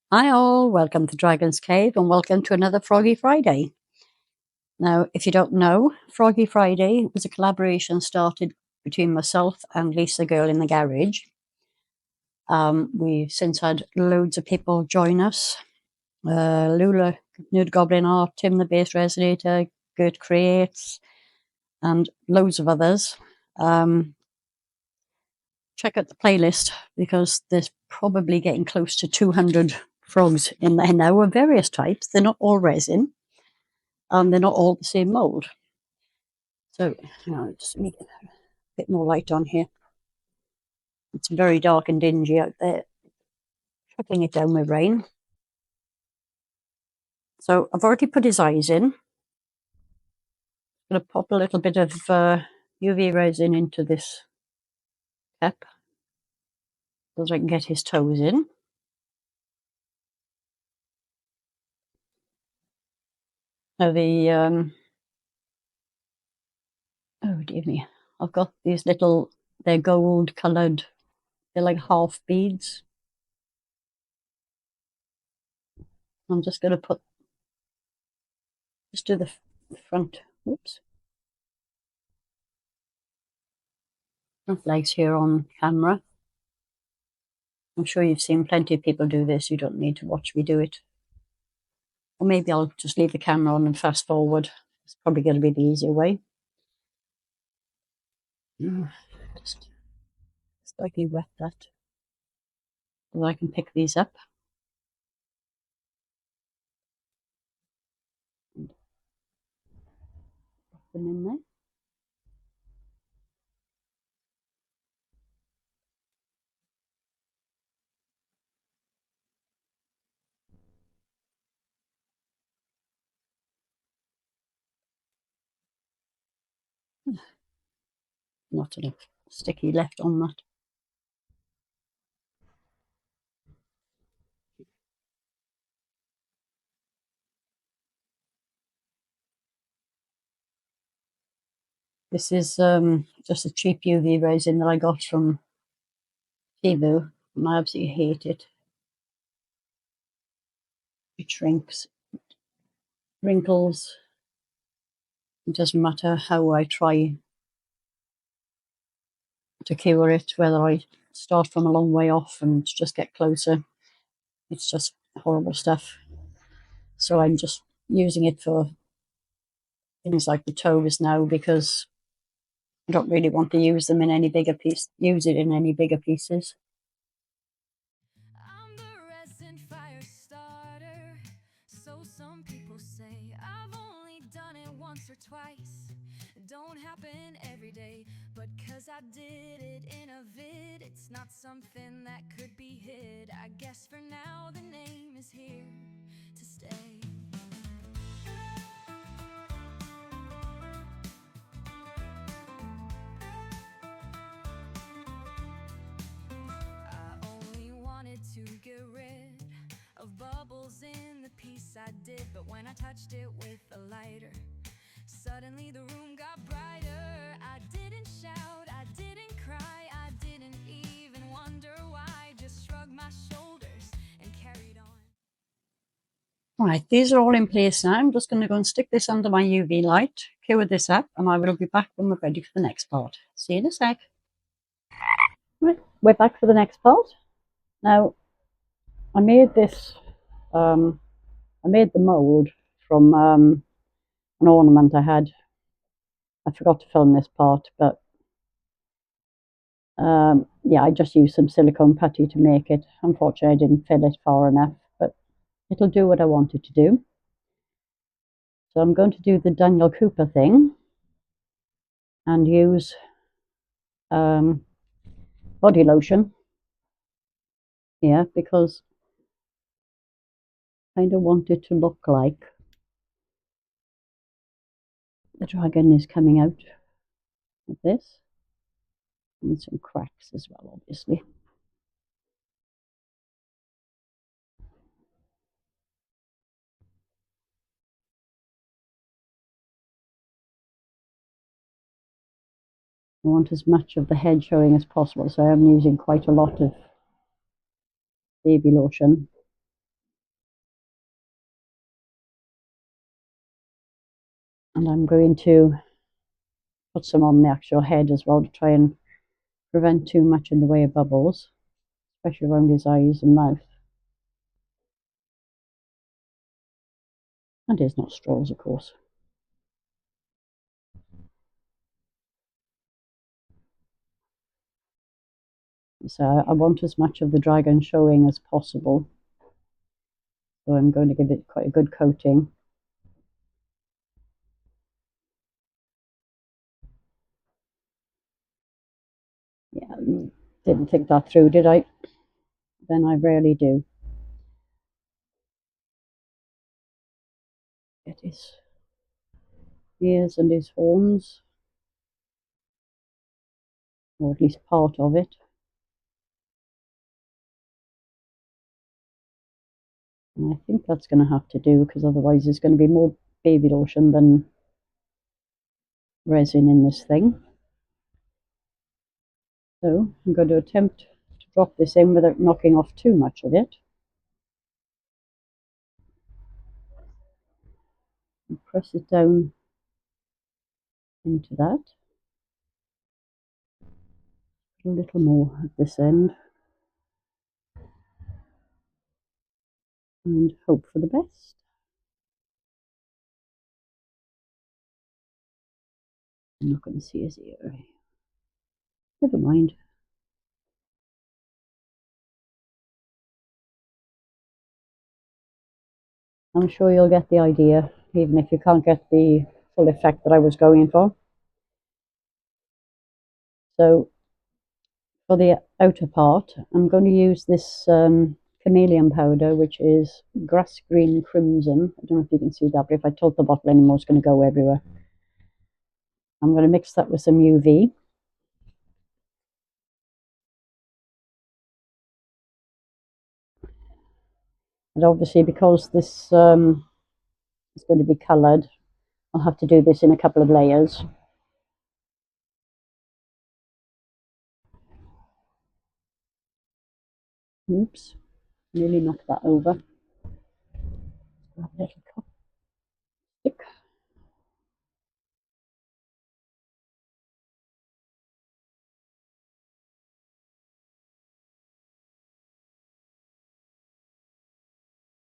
Hi all, welcome to Dragon's Cave and welcome to another Froggy Friday. Now, if you don't know, Froggy Friday was a collaboration started between myself and Lisa Girl in the Garage. We've since had loads of people join us. Loula, Nude Goblin Art, Tim the Bass Resonator, Gert Creates, and loads of others. Check out the playlist because there's probably getting close to 200 frogs in there now of various types. They're not all resin. And they're not all the same mold. So, just make a bit more light on here. It's very dark and dingy out there. Trickling it down with rain. So I've already put his eyes in. I'm going to pop a little bit of UV resin into this cup so that I can get his toes in. Now oh dear me, I've got these little, they're gold coloured, they're like half beads. I'm just going to do the front, whoops, front legs here on camera. I'm sure you've seen plenty of people do this. You don't need to watch me do it. Or maybe I'll just leave the camera on and fast forward. It's probably going to be the easier way. Just slightly wet that so I can pick these up. And put them in there. Not enough sticky left on that. This is just a cheap UV resin that I got from Temu, and I absolutely hate it. It shrinks, wrinkles. It doesn't matter how I try to cure it, whether I start from a long way off and just get closer. It's just horrible stuff. So I'm just using it for things like the toes now because I don't really want to use them in any bigger piece. Use it in any bigger pieces. I'm the resin fire starter, so some people say. I've only done it once or twice. It don't happen every day, but cause I did it in a vid, it's not something that could be hid. I guess for now the name is here to stay. I only wanted to get rid of bubbles in the piece I did, but when I touched it with a lighter, suddenly the room got brighter. I didn't shout, I didn't cry, I didn't even wonder why. Just shrugged my shoulders and carried on. Right, these are all in place now. I'm just going to go and stick this under my UV light, cure this up, and I will be back when we're ready for the next part. See you in a sec. Right, we're back for the next part. Now, I made this, I made the mould from an ornament I had. I forgot to film this part, but yeah, I just used some silicone putty to make it. Unfortunately, I didn't fill it far enough, but it'll do what I want it to do. So I'm going to do the Daniel Cooper thing and use body lotion here because I kind of want it to look like the dragon is coming out of this. And some cracks as well, obviously. I want as much of the head showing as possible, so I'm using quite a lot of baby lotion. And I'm going to put some on the actual head as well to try and prevent too much in the way of bubbles, especially around his eyes and mouth. And his nostrils, of course. So I want as much of the dragon showing as possible. So I'm going to give it quite a good coating. Yeah, didn't think that through, did I? Then I rarely do. Get his ears and his horns, or at least part of it. And I think that's going to have to do, because otherwise there's going to be more baby lotion than resin in this thing. So I'm going to attempt to drop this in without knocking off too much of it. And press it down into that. A little more at this end. And hope for the best. I'm not going to see his ear. Never mind. I'm sure you'll get the idea, even if you can't get the full effect that I was going for. So for the outer part, I'm going to use this chameleon powder, which is grass green crimson. I don't know if you can see that, but if I tilt the bottle anymore, it's going to go everywhere. I'm going to mix that with some UV. And obviously, because this is going to be coloured, I'll have to do this in a couple of layers. Oops, nearly knocked that over. Grab a little cup stick.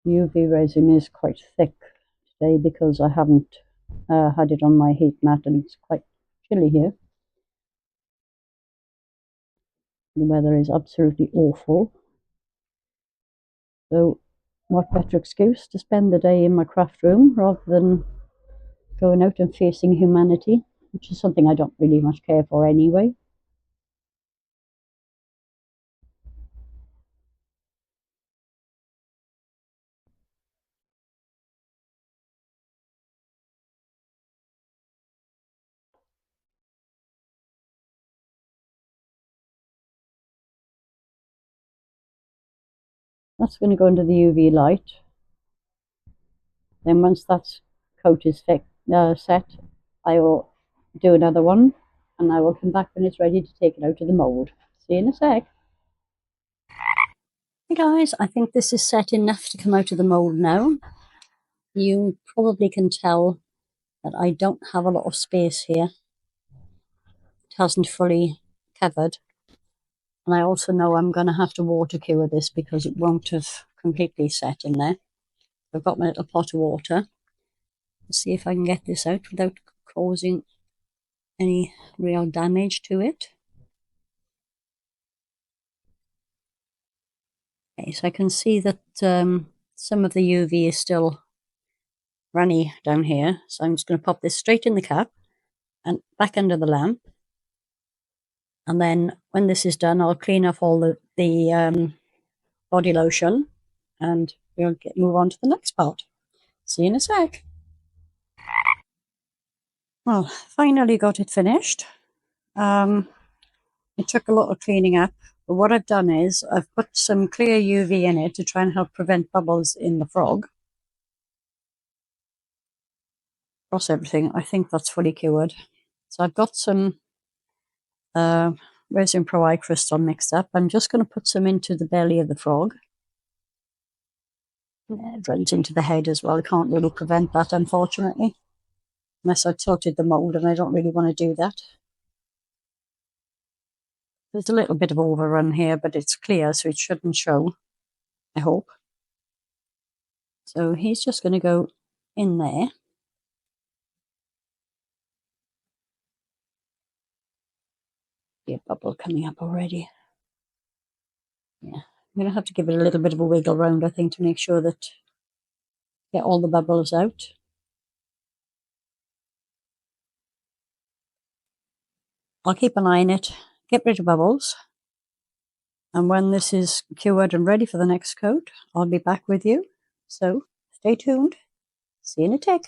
UV resin is quite thick today because I haven't had it on my heat mat and it's quite chilly here. The weather is absolutely awful. So what better excuse to spend the day in my craft room rather than going out and facing humanity, which is something I don't really much care for anyway. That's going to go into the UV light. Then once that coat is set, I will do another one and I will come back when it's ready to take it out of the mould. See you in a sec. Hey guys, I think this is set enough to come out of the mould now. You probably can tell that I don't have a lot of space here. It hasn't fully covered. And I also know I'm going to have to water cure this because it won't have completely set in there. I've got my little pot of water. Let's see if I can get this out without causing any real damage to it. Okay, so I can see that some of the UV is still runny down here. So I'm just going to pop this straight in the cup and back under the lamp. And then when this is done, I'll clean off all the body lotion and we'll move on to the next part. See you in a sec. Well, finally got it finished. It took a lot of cleaning up, but what I've done is I've put some clear UV in it to try and help prevent bubbles in the frog. Across everything, I think that's fully cured. So I've got some resin pro eye crystal mixed up. I'm just going to put some into the belly of the frog. Yeah, it runs into the head as well. I can't really prevent that, unfortunately. unless I've tilted the mould, and I don't really want to do that. There's a little bit of overrun here, but it's clear, so it shouldn't show, I hope. So he's just going to go in there. See a bubble coming up already. Yeah, I'm going to have to give it a little bit of a wiggle round, I think, to make sure that get all the bubbles out. I'll keep an eye on it, get rid of bubbles. And when this is cured and ready for the next coat, I'll be back with you. So stay tuned. See you in a tick.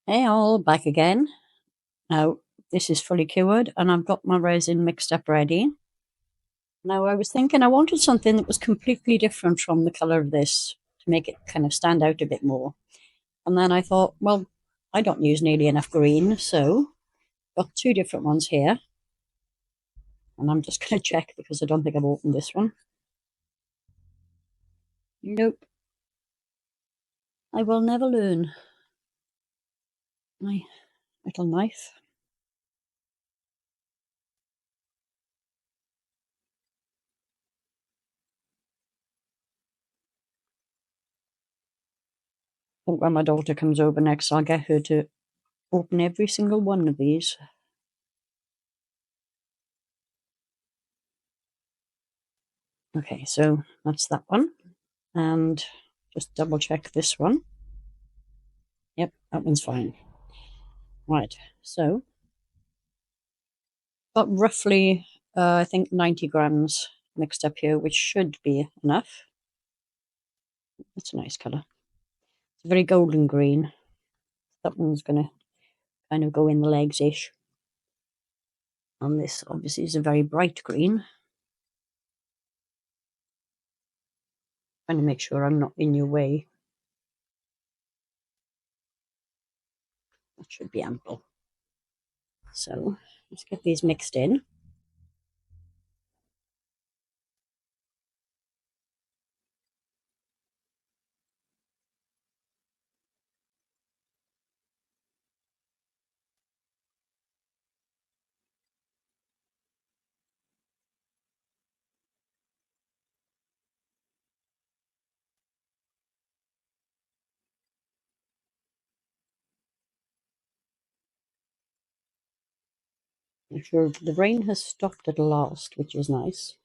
Hey all, back again. Now this is fully cured and I've got my resin mixed up ready. Now I was thinking I wanted something that was completely different from the colour of this to make it kind of stand out a bit more. And then I thought, well, I don't use nearly enough green, so I've got two different ones here. And I'm just going to check because I don't think I've opened this one. Nope. I will never learn. My little knife. I think when my daughter comes over next, I'll get her to open every single one of these. Okay, so that's that one. And just double check this one. Yep, that one's fine. Right, so got roughly, I think 90 grams mixed up here, which should be enough. That's a nice colour. It's a very golden green. That one's going to kind of go in the legs-ish. And this obviously is a very bright green. Trying to make sure I'm not in your way. That should be ample. So let's get these mixed in. I'm sure the rain has stopped at last, which is nice.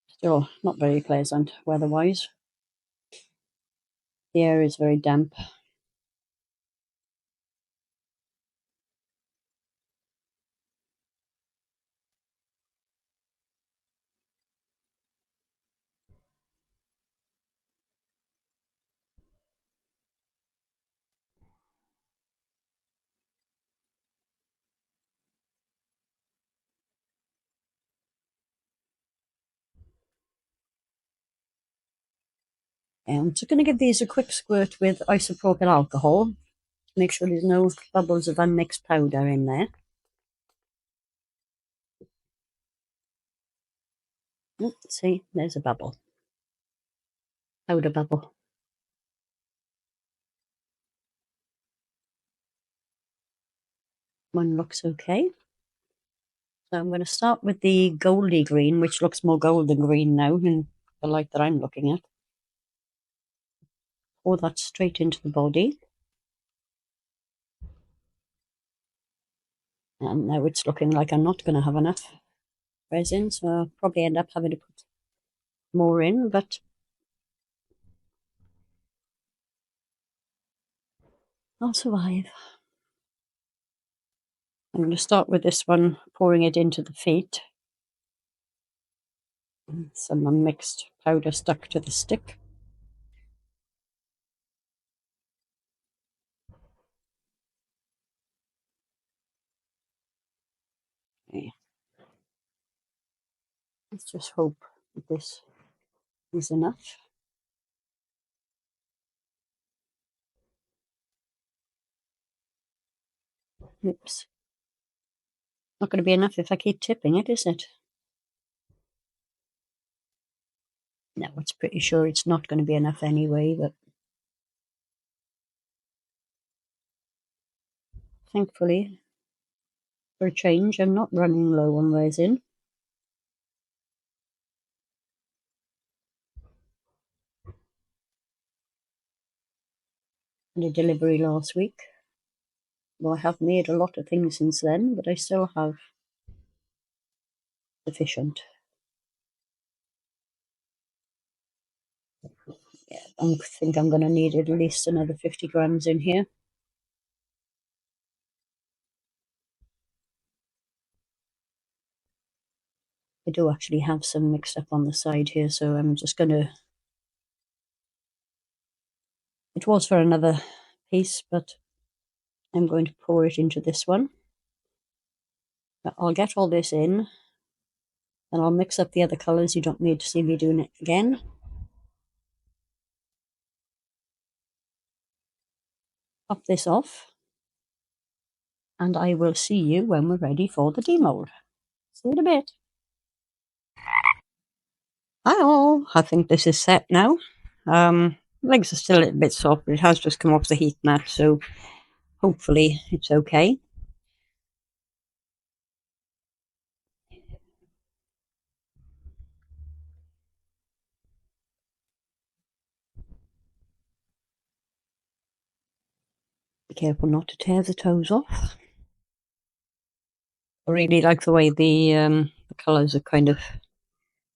Still not very pleasant weather-wise. The air is very damp. I'm just going to give these a quick squirt with isopropyl alcohol to make sure there's no bubbles of unmixed powder in there. See, there's a bubble. Powder bubble. One looks okay. So I'm going to start with the goldy green, which looks more golden green now in the light that I'm looking at. Pour that straight into the body. And now it's looking like I'm not going to have enough resin, so I'll probably end up having to put more in, but I'll survive. I'm going to start with this one, pouring it into the feet. Some unmixed powder stuck to the stick. Okay. Let's just hope that this is enough. Oops. Not going to be enough if I keep tipping it, is it? No, it's pretty sure it's not going to be enough anyway, but thankfully, for a change, I'm not running low on resin. Had a delivery last week. Well, I have made a lot of things since then, but I still have sufficient. Yeah, I think I'm going to need at least another 50 grams in here. I do actually have some mixed up on the side here, so I'm just going to... It was for another piece, but I'm going to pour it into this one. But I'll get all this in, and I'll mix up the other colours. You don't need to see me doing it again. Pop this off, and I will see you when we're ready for the demold. See you in a bit. Hi all, I think this is set now. Legs are still a little bit soft, but it has just come off the heat mat, so hopefully it's okay. Be careful not to tear the toes off. I really like the way the colours are kind of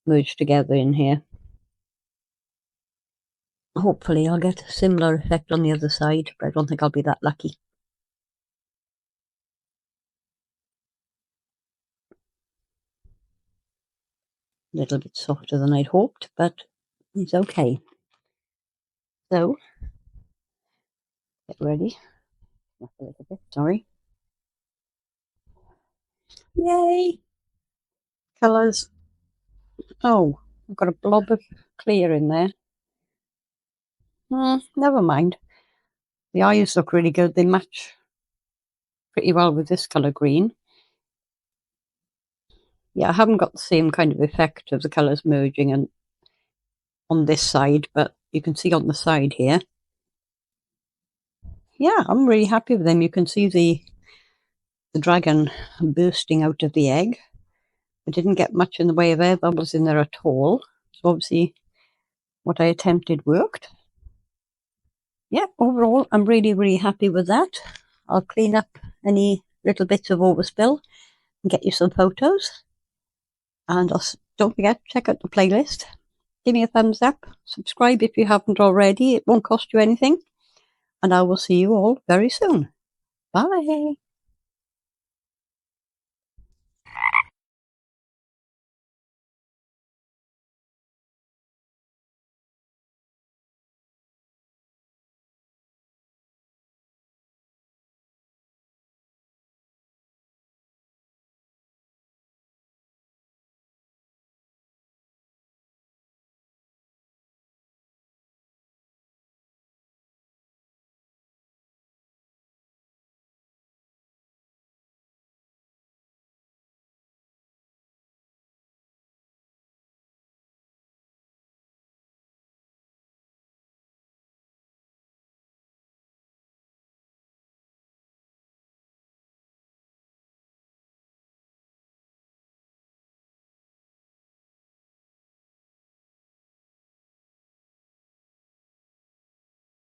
merged together in here. Hopefully I'll get a similar effect on the other side, but I don't think I'll be that lucky. A little bit softer than I'd hoped, but it's okay. So, get ready. A little bit, sorry. Yay! Colours. Oh, I've got a blob of clear in there. Never mind. The eyes look really good. They match pretty well with this colour green. Yeah, I haven't got the same kind of effect of the colours merging and on this side, but you can see on the side here. Yeah, I'm really happy with them. You can see the dragon bursting out of the egg. I didn't get much in the way of air bubbles in there at all. So obviously what I attempted worked. Yeah, overall I'm really, really happy with that. I'll clean up any little bits of overspill and get you some photos. And don't forget, check out the playlist. Give me a thumbs up. Subscribe if you haven't already. It won't cost you anything. And I will see you all very soon. Bye.